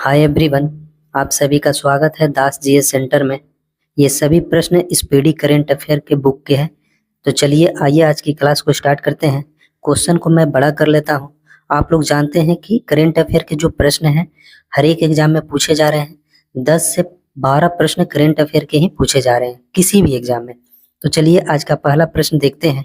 Hi everyone. आप सभी का स्वागत है दास जीएस सेंटर में। ये सभी प्रश्न इस पीडी करेंट अफेयर के बुक के हैं। तो चलिए आइए आज की क्लास को स्टार्ट करते हैं। क्वेश्चन को मैं बड़ा कर लेता हूँ। आप लोग जानते हैं कि करेंट अफेयर के जो प्रश्न हैं हर एक एग्जाम में पूछे जा रहे हैं। 10 से 12 प्रश्न करेंट अफेयर के ही पूछे जा रहे हैं किसी भी एग्जाम में। तो चलिए आज का पहला प्रश्न देखते हैं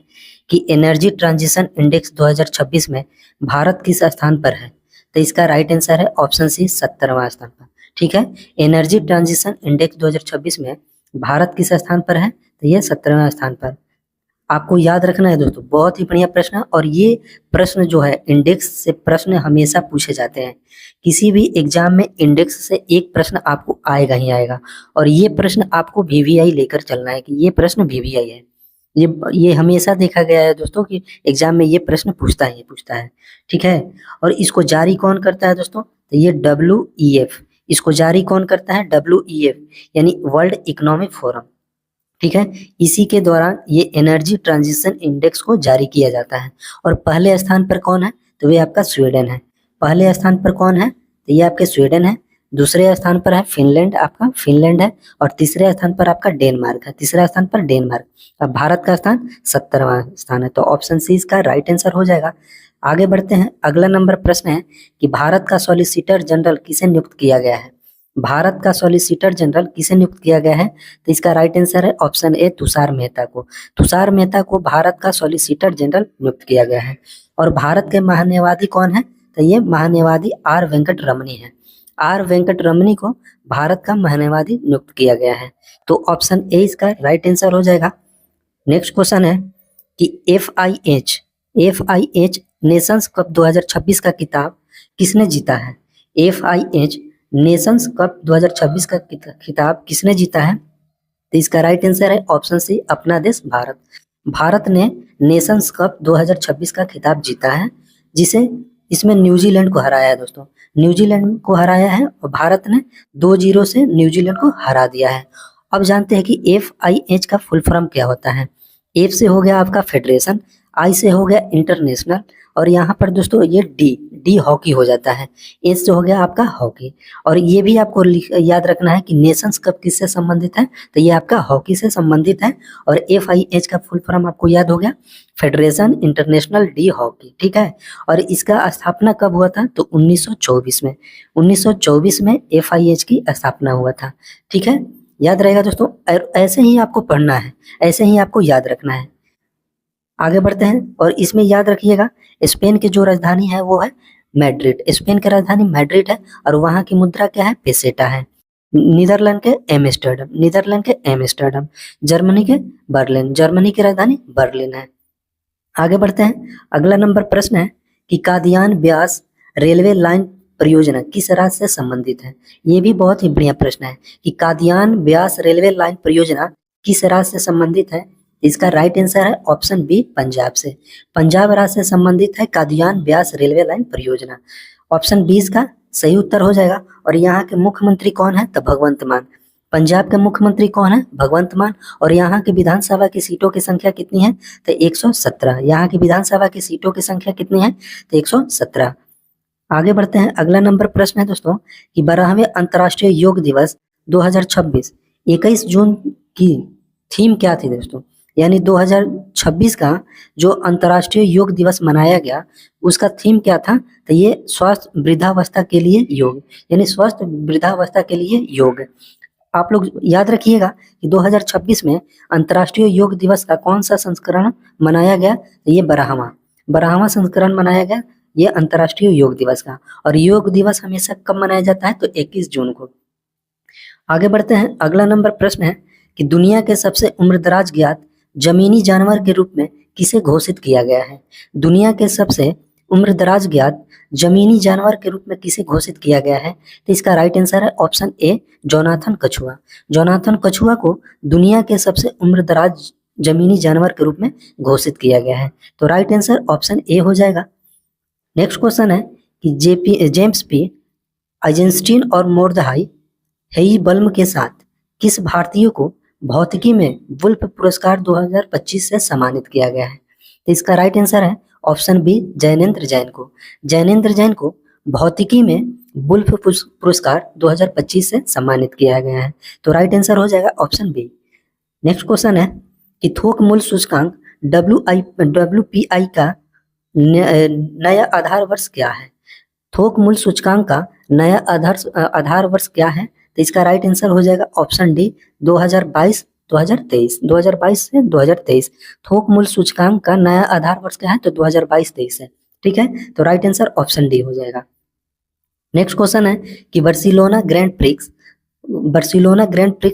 कि एनर्जी ट्रांजिशन इंडेक्स 2026 में भारत किस स्थान पर है। तो इसका राइट आंसर है ऑप्शन सी 17वां स्थान पर। ठीक है, एनर्जी ट्रांजिशन इंडेक्स 2026 में भारत किस स्थान पर है, तो ये 17वां स्थान पर। आपको याद रखना है दोस्तों, बहुत ही बढ़िया प्रश्न है। और ये प्रश्न जो है इंडेक्स से प्रश्न हमेशा पूछे जाते हैं। किसी भी एग्जाम में इंडेक्स से एक प्रश्न आपको आएगा ही आएगा। और ये प्रश्न आपको वीवीआई लेकर चलना है कि ये प्रश्न वीवीआई है। ये हमेशा देखा गया है दोस्तों कि एग्जाम में ये प्रश्न पूछता है। ठीक है, और इसको जारी कौन करता है दोस्तों, तो ये WEF। इसको जारी कौन करता है, WEF यानी वर्ल्ड इकोनॉमिक फोरम। ठीक है, इसी के दौरान ये एनर्जी ट्रांजिशन इंडेक्स को जारी किया जाता है। और पहले स्थान पर कौन है, तो ये आपका स्वीडन है। पहले स्थान पर कौन है, तो ये आपके स्वीडन है। दूसरे स्थान पर है फिनलैंड, आपका फिनलैंड है। और तीसरे स्थान पर आपका डेनमार्क है। तीसरा स्थान पर डेनमार्क। अब भारत का स्थान 17वां स्थान है। तो ऑप्शन सी इसका राइट आंसर हो जाएगा। आगे बढ़ते हैं। अगला नंबर प्रश्न है कि भारत का सॉलिसिटर जनरल किसे नियुक्त किया गया है। भारत का सॉलिसिटर जनरल किसे नियुक्त किया गया है, तो इसका राइट आंसर है ऑप्शन ए तुषार मेहता को। तुषार मेहता को भारत का सॉलिसिटर जनरल नियुक्त किया गया है। और भारत के महान्यायवादी कौन है, तो ये महान्यायवादी आर वेंकट रमनी है। आर वेंकट रमनी को भारत का महान्यायवादी नियुक्त किया गया है। तो ऑप्शन ए इसका राइट आंसर हो जाएगा। नेक्स्ट क्वेश्चन है कि FIH नेशंस कप 2026 का खिताब किसने जीता है। FIH नेशंस कप 2026 का खिताब किसने जीता है, तो इसका राइट आंसर है ऑप्शन सी अपना देश भारत। भारत ने नेशंस कप 2026 का खिताब जीता है, जिसे इसमें न्यूजीलैंड को हराया है दोस्तों। न्यूजीलैंड को हराया है और भारत ने 2-0 से न्यूजीलैंड को हरा दिया है। अब जानते हैं कि FIH का फुल फॉर्म क्या होता है। F से हो गया आपका फेडरेशन, I से हो गया इंटरनेशनल, और यहाँ पर दोस्तों ये डी हॉकी हो जाता है। एस से हो गया आपका हॉकी। और ये भी आपको याद रखना है कि नेशंस कप किससे संबंधित है, तो ये आपका हॉकी से संबंधित है। और FIH का फुल फॉर्म आपको याद हो गया, फेडरेशन इंटरनेशनल डी हॉकी। ठीक है, और इसका स्थापना कब हुआ था, तो 1924 में। 1924 में FIH की स्थापना हुआ था। ठीक है, याद रहेगा दोस्तों। ऐसे ही आपको पढ़ना है, ऐसे ही आपको याद रखना है। आगे बढ़ते हैं और इसमें याद रखिएगा स्पेन की जो राजधानी है वो है मैड्रिड। स्पेन की राजधानी मैड्रिड है और वहां की मुद्रा क्या है, पेसेटा है। नीदरलैंड के एम्स्टर्डम। जर्मनी के बर्लिन। जर्मनी की राजधानी बर्लिन है। आगे बढ़ते हैं। अगला नंबर प्रश्न है कि कादियान ब्यास रेलवे लाइन परियोजना किस राज्य से संबंधित है। ये भी बहुत ही बढ़िया प्रश्न है कि कादियान ब्यास रेलवे लाइन परियोजना किस राज्य से संबंधित है। इसका राइट आंसर है ऑप्शन बी पंजाब से। पंजाब राज्य से संबंधित है कादियान ब्यास रेलवे लाइन परियोजना। ऑप्शन बी इसका सही उत्तर हो जाएगा। और यहाँ के मुख्यमंत्री कौन है, तो भगवंत मान। पंजाब के मुख्यमंत्री कौन है, भगवंत मान। और यहाँ की विधानसभा की सीटों की संख्या कितनी है, तो 117। यहाँ की विधानसभा की सीटों की संख्या कितनी है, तो 117। आगे बढ़ते हैं। अगला नंबर प्रश्न है दोस्तों कि 12वें अंतर्राष्ट्रीय योग दिवस 2026 21 जून की थीम क्या थी दोस्तों। यानी 2026 का जो अंतर्राष्ट्रीय योग दिवस मनाया गया उसका थीम क्या था, तो ये स्वस्थ वृद्धावस्था के लिए योग, यानी स्वस्थ वृद्धावस्था के लिए योग। आप लोग याद रखिएगा कि 2026 में अंतर्राष्ट्रीय योग दिवस का कौन सा संस्करण मनाया गया, तो ये 12वां संस्करण मनाया गया ये अंतर्राष्ट्रीय योग दिवस का। और योग दिवस हमेशा कब मनाया जाता है, तो 21 जून को। आगे बढ़ते हैं। अगला नंबर प्रश्न है कि दुनिया के सबसे उम्रदराज ज्ञात जमीनी जानवर के रूप में किसे घोषित किया गया है। दुनिया के सबसे उम्रदराज ज्ञात जमीनी जानवर के रूप में किसे घोषित किया गया है, तो इसका राइट आंसर है ऑप्शन ए जोनाथन कछुआ। जोनाथन कछुआ को दुनिया के सबसे उम्रदराज जमीनी जानवर के रूप में घोषित किया गया है। तो राइट आंसर ऑप्शन ए हो जाएगा। नेक्स्ट क्वेश्चन है कि जेम्स पी आइजेंस्टीन और मोर्दहाई हेइबल्म के साथ किस भारतीय को भौतिकी में वुल्फ पुरस्कार 2025 से सम्मानित किया गया है, तो इसका राइट आंसर है ऑप्शन बी जैनेंद्र जैन को। जैनेंद्र जैन को भौतिकी में वुल्फ पुरस्कार 2025 से सम्मानित किया गया है। तो राइट आंसर हो जाएगा ऑप्शन बी। नेक्स्ट क्वेश्चन है कि थोक मूल्य सूचकांक WPI का नया आधार वर्ष क्या है? थोक मूल्य सूचकांक का नया आधार वर्ष क्या है? तो इसका राइट आंसर हो जाएगा ऑप्शन डी 2022 2023 2022 से 2023। थोक मूल्य सूचकांक का नया आधार वर्ष क्या है? तो 2022-23 है। ठीक है, तो राइट आंसर ऑप्शन डी हो जाएगा। नेक्स्ट क्वेश्चन है कि बार्सिलोना ग्रैंड प्रिक्स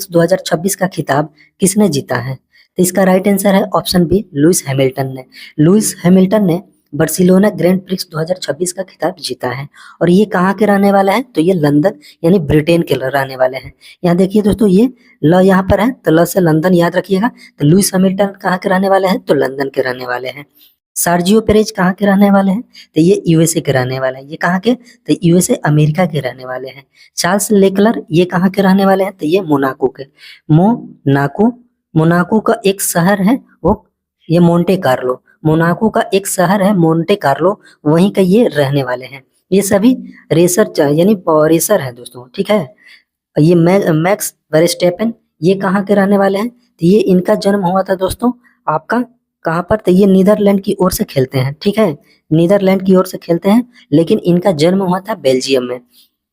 2026 का खिताब किसने जीता है? तो इसका राइट आंसर है ऑप्शन बी लुइस हैमिल्टन ने बार्सिलोना ग्रैंड प्रिक्स 2026 का खिताब जीता है। और ये कहाँ के रहने वाला है? तो ये लंदन यानी ब्रिटेन के रहने वाले हैं। यहाँ देखिए दोस्तों, ये ल यहाँ पर है, तो ल से लंदन याद रखिएगा। तो लुइस हैमिल्टन कहाँ के रहने वाले हैं? तो लंदन के रहने वाले हैं। सार्जियो पेरेज कहाँ के रहने वाले हैं? तो ये यूएसए के रहने वाले हैं। ये कहाँ के? तो यूएसए अमेरिका के रहने वाले हैं। चार्ल्स लेक्लर ये कहाँ के रहने वाले हैं? तो ये मोनाको के। मोनाको का एक शहर है वो, ये मोंटे कार्लो। मोनाको का एक शहर है मोंटे कार्लो, वहीं का ये रहने वाले हैं। ये सभी रेसर यानी रेसर है दोस्तों। ठीक है, ये मैक्स वर्स्टेपन ये कहाँ के रहने वाले हैं? तो ये इनका जन्म हुआ था दोस्तों आपका कहाँ पर? तो ये नीदरलैंड की ओर से खेलते हैं। ठीक है, नीदरलैंड की ओर से खेलते हैं, लेकिन इनका जन्म हुआ था बेल्जियम में।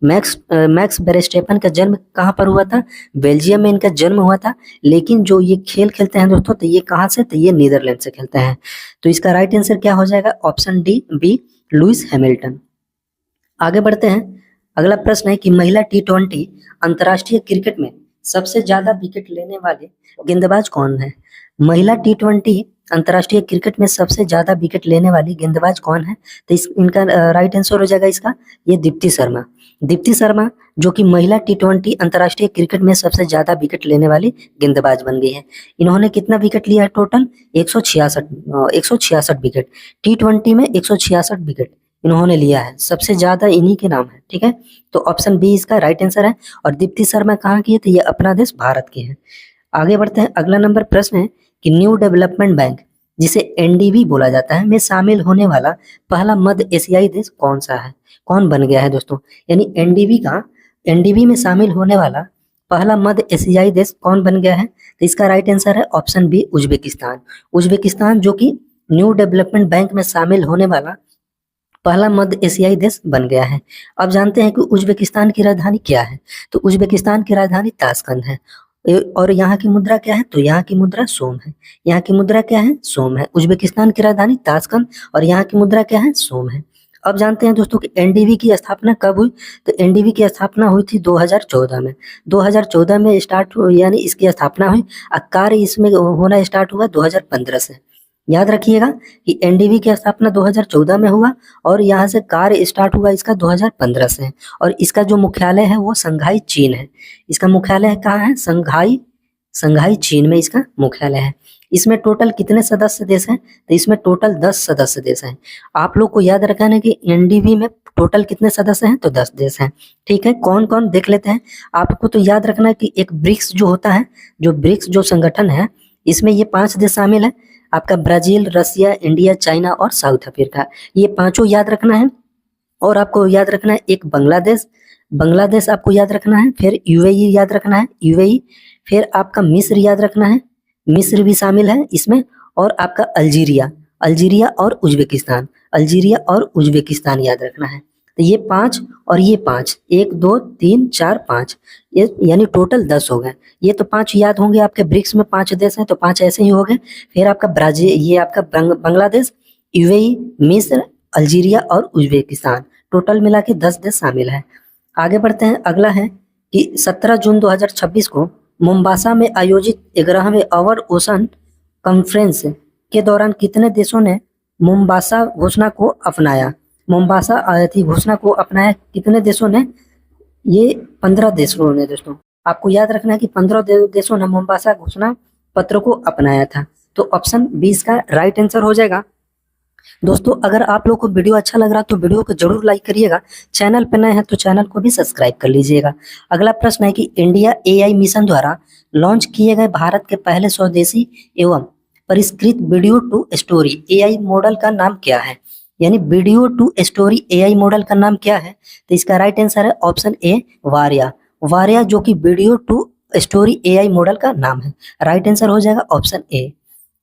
मैक्स वर्स्टेपन का जन्म कहाँ पर हुआ था? बेल्जियम में इनका जन्म हुआ था, लेकिन जो ये खेल खेलते हैं दोस्तों, तो ये कहाँ से? तो ये नीदरलैंड से खेलते हैं। तो इसका राइट आंसर क्या हो जाएगा? Option D B Lewis Hamilton. आगे बढ़ते हैं। अगला प्रश्न है कि महिला T20 अंतर्राष्ट्रीय क्रिकेट में सबसे ज्यादा विकेट लेने वाले गेंदबाज कौन है? महिला T20 अंतर्राष्ट्रीय क्रिकेट में सबसे ज्यादा विकेट लेने वाली गेंदबाज कौन है? तो इनका राइट आंसर हो जाएगा इसका ये दीप्ति शर्मा जो कि महिला T20 अंतर्राष्ट्रीय क्रिकेट में सबसे ज्यादा विकेट लेने वाली गेंदबाज बन गई है। इन्होंने कितना विकेट लिया है? Total 166 wicket. T20 में 166 विकेट इन्होंने लिया है, सबसे ज्यादा इन्हीं के नाम है। ठीक है, तो ऑप्शन बी इसका राइट आंसर है। और दीप्ति शर्मा कहाँ की है? तो ये अपना देश भारत की है। आगे बढ़ते हैं। अगला नंबर प्रश्न है कि न्यू डेवलपमेंट बैंक जिसे एनडीबी बोला जाता है में शामिल होने वाला पहला मध्य एशियाई देश कौन सा है? कौन बन गया है दोस्तों? यानी एनडीबी में शामिल होने वाला पहला मध्य एशियाई देश कौन बन गया है? तो इसका राइट आंसर है ऑप्शन बी उज्बेकिस्तान जो कि न्यू डेवलपमेंट बैंक में शामिल होने वाला पहला मध्य एशियाई देश बन गया है। अब जानते हैं कि उज्बेकिस्तान की राजधानी क्या है? तो उज्बेकिस्तान की राजधानी ताशकंद है। और यहाँ की मुद्रा क्या है? तो यहाँ की मुद्रा सोम है। यहाँ की मुद्रा क्या है? सोम है। उज्बेकिस्तान की राजधानी ताशकंद और यहाँ की मुद्रा क्या है? सोम है। अब जानते हैं दोस्तों कि एनडीबी की स्थापना कब हुई? तो एनडीबी की स्थापना हुई थी 2014 में। 2014 में स्टार्ट यानी इसकी स्थापना हुई। कार्य इसमें होना स्टार्ट हुआ 2015 से। याद रखिएगा कि एनडीबी की स्थापना 2014 में हुआ और यहाँ से कार्य स्टार्ट हुआ इसका 2015 से। और इसका जो मुख्यालय है वो संघाई चीन है। इसका मुख्यालय कहाँ है? संघाई चीन में इसका मुख्यालय है। इसमें टोटल कितने सदस्य देश हैं? तो इसमें टोटल 10 सदस्य देश हैं। आप लोग को याद रखना है कि एनडीबी में टोटल कितने सदस्य हैं? तो 10 देश हैं। ठीक है, कौन कौन देख लेते हैं। आपको तो याद रखना है कि एक ब्रिक्स जो होता है, जो ब्रिक्स जो संगठन है, इसमें ये 5 देश शामिल है। आपका ब्राजील, रसिया, इंडिया, चाइना और साउथ अफ्रीका, ये पांचों याद रखना है। और आपको याद रखना है एक बांग्लादेश आपको याद रखना है। फिर यूएई याद रखना है, यूएई। फिर आपका मिस्र याद रखना है, मिस्र भी शामिल है इसमें। और आपका अल्जीरिया और उज्बेकिस्तान याद रखना है। तो ये 5 और ये 5, 1 2 3 4 5, ये यानी टोटल 10 हो गए। ये तो 5 याद होंगे आपके, ब्रिक्स में 5 देश हैं तो 5 ऐसे ही हो गए। फिर आपका ब्राजील, ये आपका बांग्लादेश, यूएई, मिस्र, अल्जीरिया और उज्बेकिस्तान, टोटल मिला के 10 देश शामिल है। आगे बढ़ते हैं। अगला है कि 17 जून 2026 को मोम्बासा में आयोजित 11वें अवर ओशन कॉन्फ्रेंस के दौरान कितने देशों ने मोम्बासा घोषणा को अपनाया? घोषणा को अपनाया कितने देशों ने? ये 15 देशों ने दोस्तों। आपको याद रखना है कि 15 देशों ने मोम्बासा घोषणा पत्र को अपनाया था। तो ऑप्शन 20 का राइट आंसर हो जाएगा। दोस्तों अगर आप लोग को वीडियो अच्छा लग रहा तो वीडियो को जरूर लाइक करिएगा। चैनल पर नए हैं तो चैनल को भी सब्सक्राइब कर लीजिएगा। अगला प्रश्न है कि इंडिया एआई मिशन द्वारा लॉन्च किए गए भारत के पहले स्वदेशी एवं परिष्कृत video to story AI model का नाम क्या है? यानी video to story AI model का नाम क्या है? तो इसका राइट आंसर है ऑप्शन ए वारिया। वारिया जो कि video to story AI model का नाम है। राइट आंसर हो जाएगा ऑप्शन ए।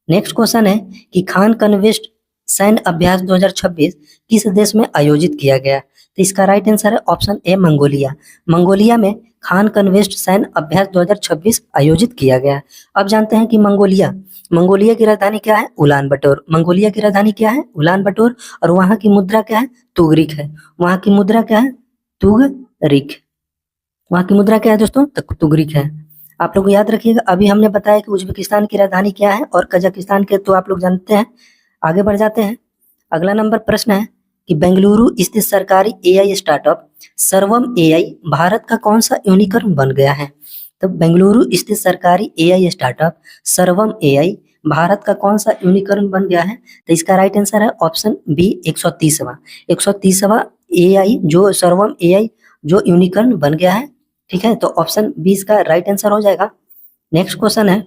नेक्स्ट क्वेश्चन है कि खान कन्वेस्ट सैन्य अभ्यास 2026 किस देश में आयोजित किया गया? तो इसका राइट आंसर है ऑप्शन ए मंगोलिया। मंगोलिया में खान कन्वेस्ट सैन्य अभ्यास 2026 आयोजित किया गया। अब जानते हैं कि मंगोलिया की राजधानी क्या है? उलान बटोर। मंगोलिया की राजधानी क्या है? उलान बटोर। और वहाँ की मुद्रा क्या है? तुगरिक है। वहाँ की मुद्रा क्या है? तुगरिक। वहाँ की मुद्रा क्या है दोस्तों? तुगरिक है। आप लोग याद रखिएगा, अभी हमने बताया कि उज्बेकिस्तान की राजधानी क्या है और कजाकिस्तान के तो आप लोग जानते हैं। आगे बढ़ जाते हैं। अगला नंबर प्रश्न है कि बेंगलुरु स्थित सरकारी एआई स्टार्टअप सर्वम एआई भारत का कौन सा यूनिकॉर्न बन गया है? तो बेंगलुरु स्थित सरकारी एआई स्टार्टअप सर्वम एआई भारत का कौन सा यूनिकॉर्न बन गया है? तो इसका राइट आंसर है ऑप्शन बी 130वां एआई जो सर्वम एआई जो यूनिकॉर्न बन गया है। ठीक है, तो ऑप्शन बी इसका राइट आंसर हो जाएगा। नेक्स्ट क्वेश्चन है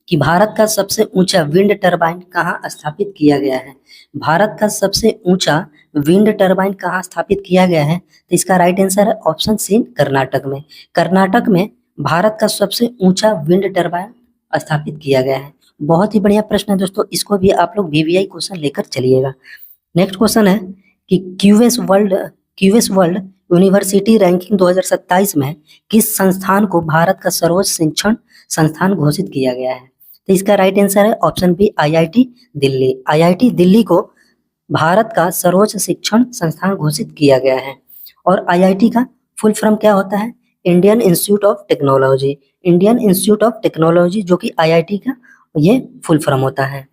कि भारत का सबसे ऊंचा विंड टरबाइन कहाँ स्थापित किया गया है? भारत का सबसे ऊंचा विंड टरबाइन कहाँ स्थापित किया गया है? तो इसका राइट आंसर है ऑप्शन सी कर्नाटक में। कर्नाटक में भारत का सबसे ऊंचा विंड टरबाइन स्थापित किया गया है। बहुत ही बढ़िया प्रश्न है दोस्तों, इसको भी आप लोग वीवीआई क्वेश्चन लेकर चलिएगा। नेक्स्ट क्वेश्चन है कि क्यूएस वर्ल्ड यूनिवर्सिटी रैंकिंग 2027 में किस संस्थान को भारत का सर्वोच्च शिक्षण संस्थान घोषित किया गया है? तो इसका राइट आंसर है option B IIT Delhi. IIT Delhi को भारत का सर्वोच्च शिक्षण संस्थान घोषित किया गया है। और आईआईटी का फुल फॉर्म क्या होता है? Indian institute of technology. Indian institute of technology जो कि आईआईटी का ये फुल फॉर्म होता है।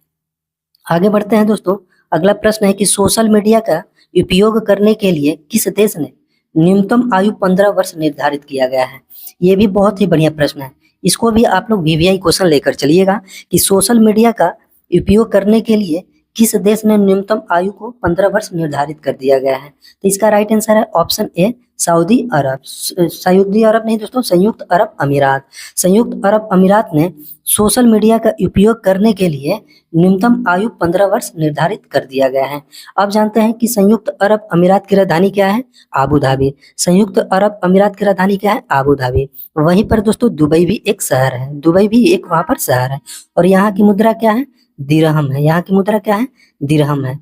आगे बढ़ते हैं दोस्तों। अगला प्रश्न है कि सोशल मीडिया का उपयोग करने के लिए किस देश ने न्यूनतम आयु 15 वर्ष निर्धारित किया गया है? ये भी बहुत ही बढ़िया प्रश्न है, इसको भी आप लोग वीवीआई क्वेश्चन लेकर चलिएगा कि सोशल मीडिया का उपयोग करने के लिए किस देश ने न्यूनतम आयु को 15 वर्ष निर्धारित कर दिया गया है? तो इसका राइट आंसर है option A Saudi Arab. Saudi Arab नहीं दोस्तों, संयुक्त अरब अमीरात। संयुक्त अरब अमीरात ने सोशल मीडिया का उपयोग करने के लिए न्यूनतम आयु 15 वर्ष निर्धारित कर दिया गया है। अब जानते हैं कि संयुक्त अरब अमीरात की राजधानी क्या है? Abu Dhabi. संयुक्त अरब अमीरात की राजधानी क्या है? Abu Dhabi. वहीं पर दोस्तों दुबई भी एक शहर है, दुबई भी एक वहां पर शहर है। और यहाँ की मुद्रा क्या है? दिरहम है। यहाँ की मुद्रा क्या है? दिरहम है।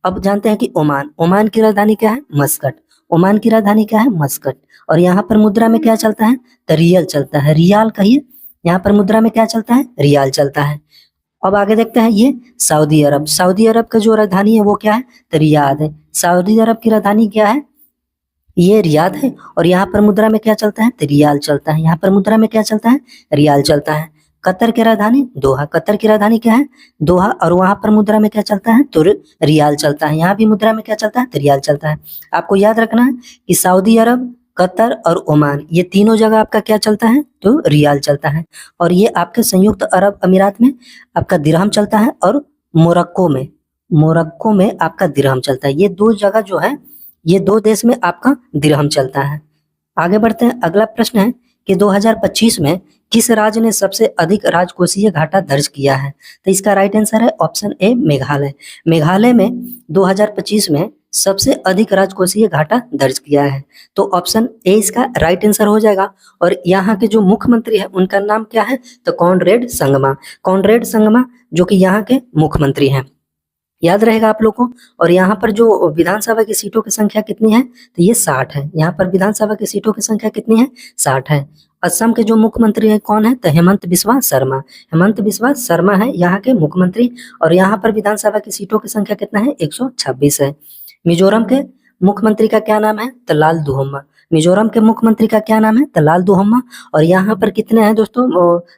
अब जानते हैं कि ओमान की राजधानी क्या है? मस्कट। ओमान की राजधानी क्या है? मस्कट। और यहाँ पर मुद्रा में क्या चलता है? तो रियल चलता है। रियाल कहिए। यहाँ पर मुद्रा में क्या चलता है? रियाल चलता है। अब आगे देखते हैं ये सऊदी अरब। सऊदी अरब का जो राजधानी है वो क्या है? तो रियाद है। सऊदी अरब की राजधानी क्या है? ये रियाद है। और यहाँ पर मुद्रा में क्या चलता है? तो रियाल चलता है। यहाँ पर मुद्रा में क्या चलता है? रियाल चलता है। कतर की राजधानी दोहा। कतर की राजधानी क्या है? दोहा। और वहां पर मुद्रा में क्या चलता है? तो रियाल चलता है। यहाँ भी मुद्रा में क्या चलता है? तो रियाल चलता है। आपको याद रखना है कि सऊदी अरब, कतर और ओमान ये तीनों जगह आपका क्या चलता है? तो रियाल चलता है। और ये आपके संयुक्त अरब अमीरात में आपका दिरहम चलता है। और मोरक्को में आपका दिरहम चलता है। ये दो जगह जो है, ये दो देश में आपका दिरहम चलता है। आगे बढ़ते हैं। अगला प्रश्न है कि 2025 में किस राज्य ने सबसे अधिक राजकोषीय घाटा दर्ज किया है? तो इसका राइट आंसर है ऑप्शन ए मेघालय। मेघालय में 2025 में सबसे अधिक राजकोषीय घाटा दर्ज किया है। तो ऑप्शन ए इसका राइट आंसर हो जाएगा। और यहाँ के जो मुख्यमंत्री है उनका नाम क्या है? तो कॉनरेड संगमा। कॉनरेड संगमा जो कि यहाँ के मुख्यमंत्री हैं, याद रहेगा आप लोग को। और यहाँ पर जो विधानसभा की सीटों की संख्या कितनी है? तो ये 60 है। यहाँ पर विधानसभा की सीटों की संख्या कितनी है? 60 है। असम के जो मुख्यमंत्री है कौन है? तो हेमंत बिस्वा शर्मा। हेमंत बिस्वा शर्मा है यहाँ के मुख्यमंत्री। और यहाँ पर विधानसभा की सीटों की संख्या कितना है? 126 है। मिजोरम के मुख्यमंत्री का क्या नाम है? तो लाल दुहोमा। मिजोरम के मुख्यमंत्री का क्या नाम है? तो लाल दुहोमा। और यहाँ पर कितने हैं दोस्तों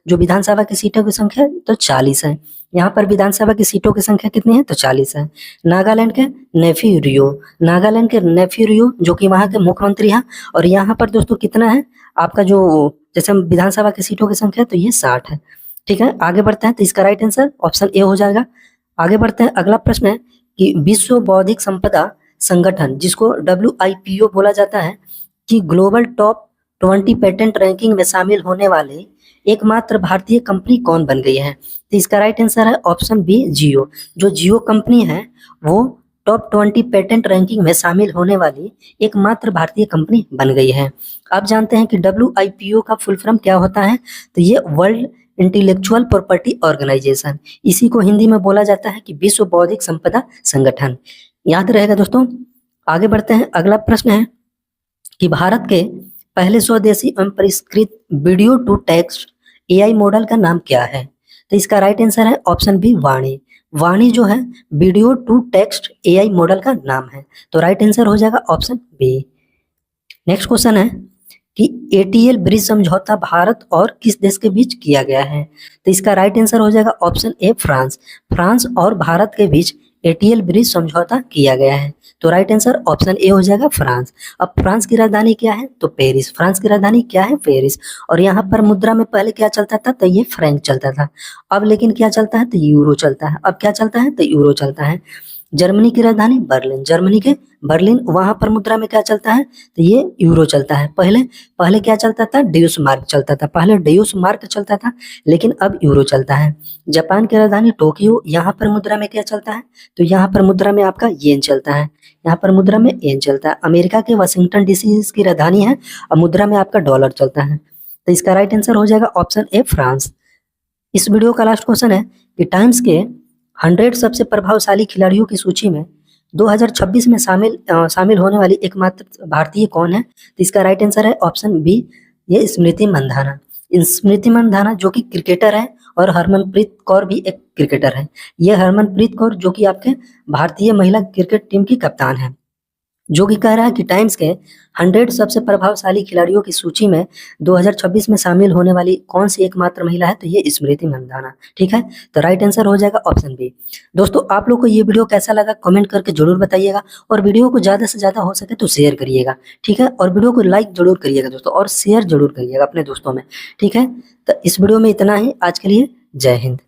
जो विधानसभा की सीटों की संख्या? तो 40 है। यहाँ पर विधानसभा की सीटों की संख्या कितनी है? तो 40 है। नागालैंड के नेफी रियो। नागालैंड के नेफी रियो जो कि वहाँ के मुख्यमंत्री हैं। और यहाँ पर दोस्तों कितना है आपका जो जैसे विधानसभा की सीटों की संख्या? तो ये 60 है। ठीक है, आगे बढ़ते हैं। तो इसका राइट आंसर ऑप्शन ए हो जाएगा। आगे बढ़ते हैं। अगला प्रश्न है कि विश्व बौद्धिक संपदा संगठन जिसको WIPO बोला जाता है कि ग्लोबल टॉप 20 पेटेंट रैंकिंग में शामिल होने वाले एकमात्र भारतीय कंपनी कौन बन गई है? तो इसका राइट आंसर है ऑप्शन बी जियो। जो जियो कंपनी है वो टॉप 20 पेटेंट रैंकिंग में शामिल होने वाली एकमात्र भारतीय कंपनी बन गई है। आप जानते हैं कि WIPO का फुल फॉर्म क्या होता है? तो ये वर्ल्ड इंटेलेक्चुअल प्रॉपर्टी ऑर्गेनाइजेशन, इसी को हिंदी में बोला जाता है कि विश्व बौद्धिक संपदा संगठन। याद रहेगा दोस्तों। आगे बढ़ते हैं। अगला प्रश्न है कि भारत के पहले स्वदेशी एवं परिष्कृत video to text AI model का नाम क्या है? तो इसका राइट आंसर है ऑप्शन बी, वाणी। वाणी जो है video to text AI model का नाम है, तो राइट आंसर हो जाएगा ऑप्शन बी। नेक्स्ट क्वेश्चन है कि ATL ब्रिज समझौता भारत और किस देश के बीच किया गया है? तो इसका राइट आंसर हो जाएगा ऑप्शन ए, फ्रांस। फ्रांस और भारत के बीच ATL ब्रिज समझौता किया गया है, तो राइट आंसर ऑप्शन ए हो जाएगा, फ्रांस। अब फ्रांस की राजधानी क्या है? तो पेरिस। फ्रांस की राजधानी क्या है? पेरिस। और यहाँ पर मुद्रा में पहले क्या चलता था? तो ये फ्रैंक चलता था। अब लेकिन क्या चलता है? तो यूरो चलता है। अब क्या चलता है? तो यूरो चलता है। जर्मनी की राजधानी बर्लिन। जर्मनी के बर्लिन, वहां पर मुद्रा में क्या चलता है? तो ये यूरो चलता है। पहले क्या चलता था? ड्यूस मार्क चलता था। पहले ड्यूस मार्क चलता था, लेकिन अब यूरो चलता है। जापान की राजधानी टोक्यो, यहाँ पर मुद्रा में क्या चलता है? तो यहाँ पर मुद्रा में आपका येन चलता है। यहाँ पर मुद्रा में येन चलता है। अमेरिका के वाशिंगटन DC इसकी राजधानी है और मुद्रा में आपका डॉलर चलता है, तो इसका राइट आंसर हो जाएगा ऑप्शन ए, फ्रांस। इस वीडियो का लास्ट क्वेश्चन है कि टाइम्स के 100 सबसे प्रभावशाली खिलाड़ियों की सूची में 2026 में शामिल होने वाली एकमात्र भारतीय कौन है? तो इसका राइट आंसर है ऑप्शन बी, ये स्मृति मंधाना। स्मृति मंधाना जो कि क्रिकेटर है और हरमनप्रीत कौर भी एक क्रिकेटर है। ये हरमनप्रीत कौर जो कि आपके भारतीय महिला क्रिकेट टीम की कप्तान है, जो कि कह रहा है कि टाइम्स के 100 सबसे प्रभावशाली खिलाड़ियों की सूची में 2026 में शामिल होने वाली कौन सी एकमात्र महिला है? तो ये स्मृति मंधाना। ठीक है, तो राइट आंसर हो जाएगा ऑप्शन बी। दोस्तों, आप लोग को ये वीडियो कैसा लगा कमेंट करके जरूर बताइएगा, और वीडियो को ज्यादा से ज्यादा हो सके तो शेयर करिएगा। ठीक है, और वीडियो को लाइक जरूर करिएगा दोस्तों, और शेयर जरूर करिएगा अपने दोस्तों में। ठीक है, तो इस वीडियो में इतना ही आज के लिए। जय हिंद।